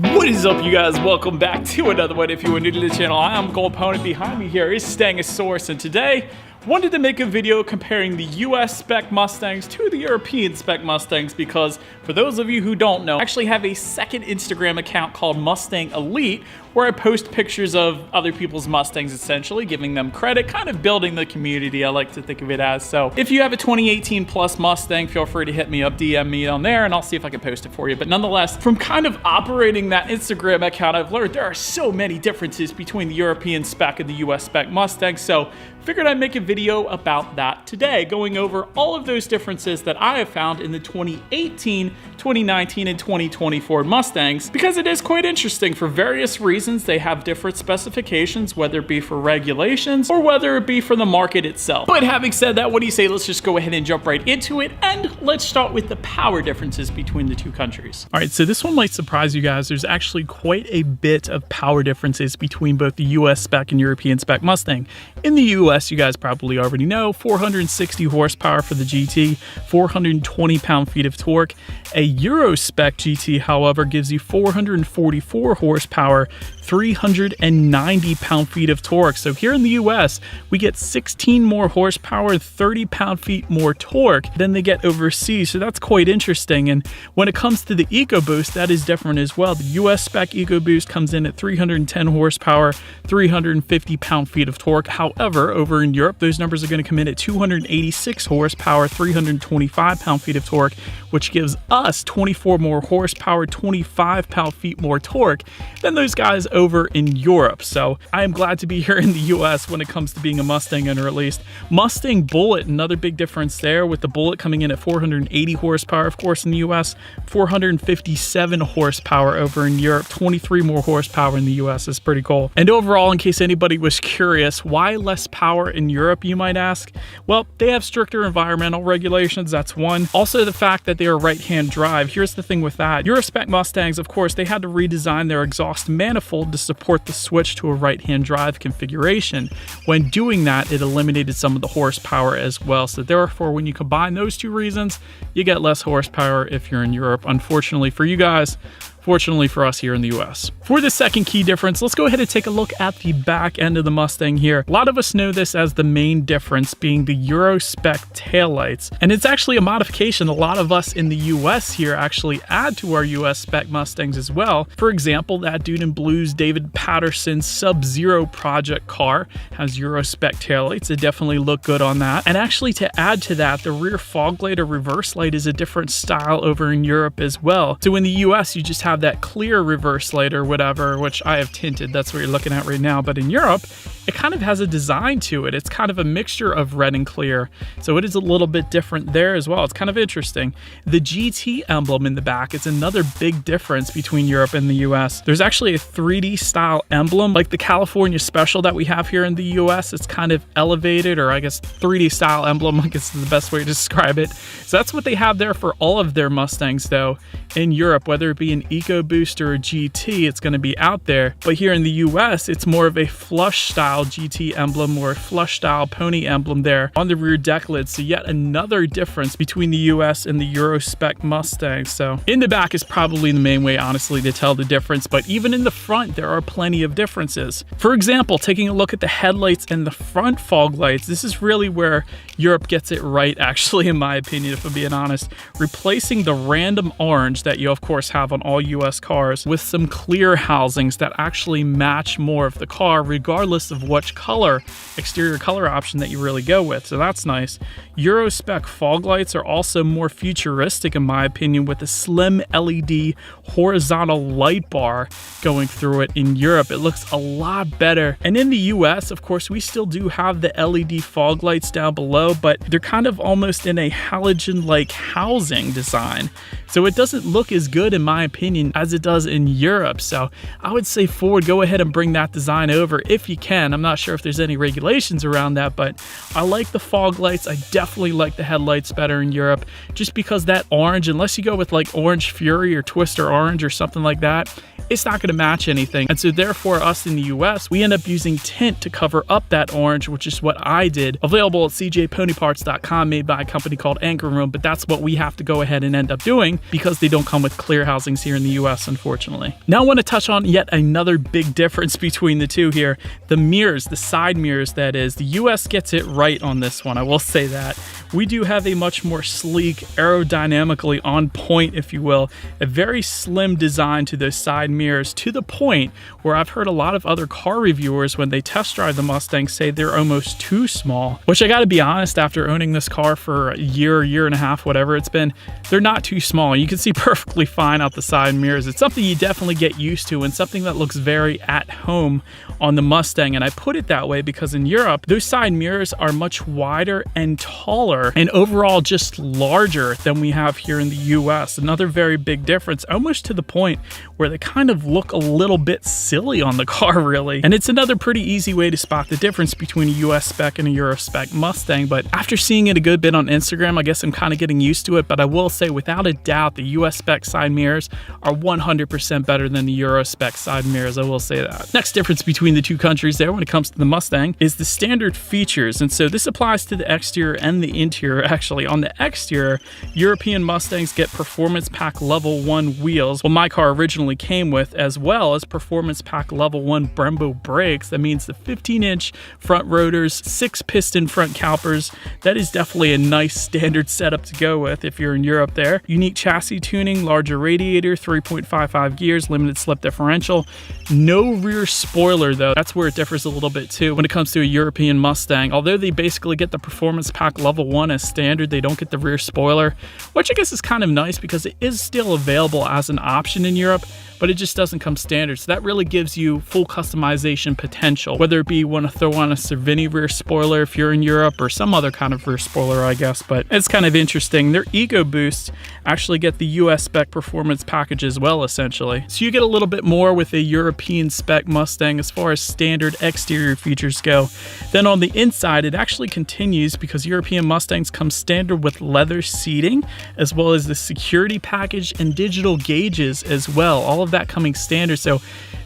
What is up, you guys? Welcome back to another one. If you are new to the channel, I am Gold Opponent. Behind me here is Stangosaurus, and today wanted to make a video comparing the US spec Mustangs to the European spec Mustangs because for those of you who don't know, I actually have a second Instagram account called Mustang Elite where I post pictures of other people's Mustangs, essentially giving them credit, kind of building the community, I like to think of it as. So if you have a 2018 plus Mustang, feel free to hit me up, DM me on there, and I'll see if I can post it for you. But nonetheless, from kind of operating that Instagram account, I've learned there are so many differences between the European spec and the US spec Mustang. So figured I'd make a video about that today, going over all of those differences that I have found in the 2018, 2019, and 2024 Mustangs, because it is quite interesting for various reasons. They have different specifications, whether it be for regulations or whether it be for the market itself. But having said that, what do you say? Let's just go ahead and jump right into it, and let's start with the power differences between the two countries. All right, so this one might surprise you guys. There's actually quite a bit of power differences between both the US spec and European spec Mustang. In the US, you guys probably already know, 460 horsepower for the GT, 420 pound-feet of torque. A Euro spec GT, however, gives you 444 horsepower, 390 pound-feet of torque. So here in the US, we get 16 more horsepower, 30 pound-feet more torque than they get overseas. So that's quite interesting. And when it comes to the EcoBoost, that is different as well. The US spec EcoBoost comes in at 310 horsepower, 350 pound-feet of torque. However, over in Europe, those numbers are going to come in at 286 horsepower, 325 pound-feet of torque, which gives us 24 more horsepower, 25 pound-feet more torque than those guys over in Europe. So I am glad to be here in the US when it comes to being a Mustang owner, at least. Mustang Bullet, another big difference there, with the Bullet coming in at 480 horsepower, of course, in the US, 457 horsepower over in Europe, 23 more horsepower in the US. Is pretty cool. And overall, in case anybody was curious, why less power in Europe, you might ask? Well, they have stricter environmental regulations, that's one. Also, the fact that they are right-hand drive. Here's the thing with that. Euro spec Mustangs, of course, they had to redesign their exhaust manifold to support the switch to a right-hand drive configuration. When doing that, it eliminated some of the horsepower as well. So therefore, when you combine those two reasons, you get less horsepower if you're in Europe. Unfortunately for you guys, fortunately for us here in the US. For the second key difference, let's go ahead and take a look at the back end of the Mustang here. A lot of us know this as the main difference being the Euro spec taillights, and it's actually a modification a lot of us in the US here actually add to our US spec Mustangs as well. For example, that dude in blue's David Patterson Sub-Zero project car has Euro spec taillights. They definitely look good on that. And actually, to add to that, the rear fog light or reverse light is a different style over in Europe as well. So in the US, you just have that clear reverse light or whatever, which I have tinted. That's what you're looking at right now. But in Europe, it kind of has a design to it. It's kind of a mixture of red and clear. So it is a little bit different there as well. It's kind of interesting. The GT emblem in the back is another big difference between Europe and the US. There's actually a 3D style emblem like the California Special that we have here in the US. It's kind of elevated, or I guess 3D style emblem, I guess is the best way to describe it. So that's what they have there for all of their Mustangs though. In Europe, whether it be an EcoBoost or a GT, it's going to be out there. But here in the US, it's more of a flush style GT emblem or a flush style pony emblem there on the rear deck lid. So yet another difference between the US and the Euro spec Mustang. So in the back is probably the main way, honestly, to tell the difference. But even in the front, there are plenty of differences. For example, taking a look at the headlights and the front fog lights, this is really where Europe gets it right, actually, in my opinion, if I'm being honest. Replacing the random orange that you of course have on all US cars with some clear housings that actually match more of the car regardless of which exterior color option that you really go with. So that's nice. Euro spec fog lights are also more futuristic in my opinion, with a slim LED horizontal light bar going through it. In Europe, it looks a lot better. And in the US, of course, we still do have the LED fog lights down below, but they're kind of almost in a halogen-like housing design. So it doesn't look as good in my opinion as it does in Europe. So I would say Ford, go ahead and bring that design over if you can. I'm not sure if there's any regulations around that, but I like the fog lights. I definitely like the headlights better in Europe, just because that orange, unless you go with like Orange Fury or Twister Orange or something like that, it's not going to match anything. And so therefore us in the US, we end up using tint to cover up that orange, which is what I did. Available at cjponyparts.com, made by a company called Anchor Room, but that's what we have to go ahead and end up doing because they don't come with clear housings here in the US, unfortunately. Now I want to touch on yet another big difference between the two here. The mirrors, the side mirrors that is. The US gets it right on this one, I will say that. We do have a much more sleek, aerodynamically on point, if you will, a very slim design to those side mirrors, to the point where I've heard a lot of other car reviewers, when they test drive the Mustang, say they're almost too small, which I gotta be honest, after owning this car for a year and a half, whatever it's been, they're not too small. You can see perfectly fine out the side mirrors. It's something you definitely get used to and something that looks very at home on the Mustang. And I put it that way because in Europe, those side mirrors are much wider and taller and overall just larger than we have here in the US. Another very big difference, almost to the point where they kind of look a little bit silly on the car, really. And it's another pretty easy way to spot the difference between a US spec and a Euro spec Mustang. But after seeing it a good bit on Instagram, I guess I'm kind of getting used to it. But I will say, without a doubt, the US spec side mirrors are 100% better than the Euro spec side mirrors. I will say that. Next difference between the two countries there when it comes to the Mustang is the standard features. And so this applies to the exterior and the interior. Actually, on the exterior, European Mustangs get Performance Pack Level 1 wheels, well, my car originally came with, as well as Performance Pack Level 1 Brembo brakes. That means the 15-inch front rotors, 6-piston front calipers. That is definitely a nice standard setup to go with if you're in Europe there. Unique chassis tuning, larger radiator, 3.55 gears, limited slip differential. No rear spoiler though. That's where it differs a little bit too when it comes to a European Mustang. Although they basically get the Performance Pack Level 1 as standard, they don't get the rear spoiler, which I guess is kind of nice because it is still available as an option in Europe, but it just doesn't come standard. So that really gives you full customization potential, whether it be you want to throw on a Cervini rear spoiler if you're in Europe, or some other kind of rear spoiler, I guess. But it's kind of interesting. Their EcoBoost actually get the US spec performance package as well, essentially. So you get a little bit more with a European spec Mustang as far as standard exterior features go. Then on the inside, it actually continues because European Mustangs come standard with leather seating, as well as the security package and digital gauges as well. All of that coming standard. So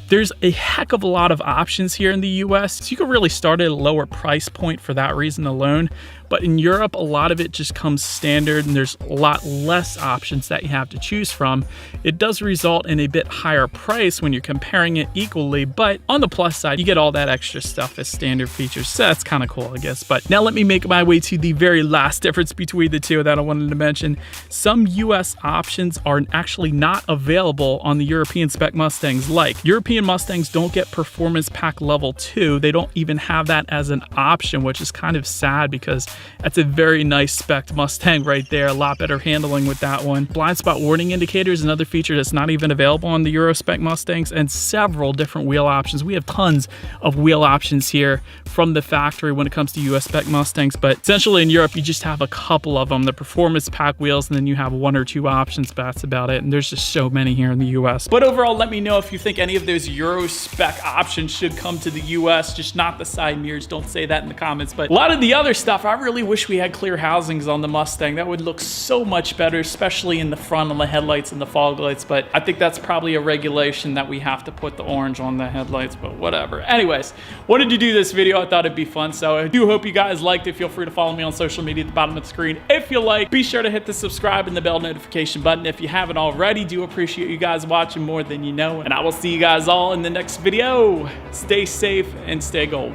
there's a heck of a lot of options here in the US. So you can really start at a lower price point for that reason alone. But in Europe, a lot of it just comes standard and there's a lot less options that you have to choose from. It does result in a bit higher price when you're comparing it equally, but on the plus side, you get all that extra stuff as standard features. So that's kind of cool, I guess. But now let me make my way to the very last difference between the two that I wanted to mention. Some US options are actually not available on the European spec Mustangs. Like European Mustangs don't get Performance Pack Level 2. They don't even have that as an option, which is kind of sad because that's a very nice spec Mustang right there. A lot better handling with that one. Blind spot warning indicators, another feature that's not even available on the Euro spec Mustangs, and several different wheel options. We have tons of wheel options here from the factory when it comes to US spec Mustangs, but essentially in Europe, you just have a couple of them, the Performance Pack wheels, and then you have one or two options, but that's about it. And there's just so many here in the US. But overall, let me know if you think any of those Euro spec options should come to the US, just not the side mirrors. Don't say that in the comments, but a lot of the other stuff, I really wish we had clear housings on the Mustang. That would look so much better, especially in the front on the headlights and the fog lights, but I think that's probably a regulation that we have to put the orange on the headlights, but whatever. Anyways, wanted to do this video. I thought it'd be fun, so I do hope you guys liked it. Feel free to follow me on social media at the bottom of the screen if you like. Be sure to hit the subscribe and the bell notification button if you haven't already. Do appreciate you guys watching more than you know, and I will see you guys all in the next video. Stay safe and stay gold.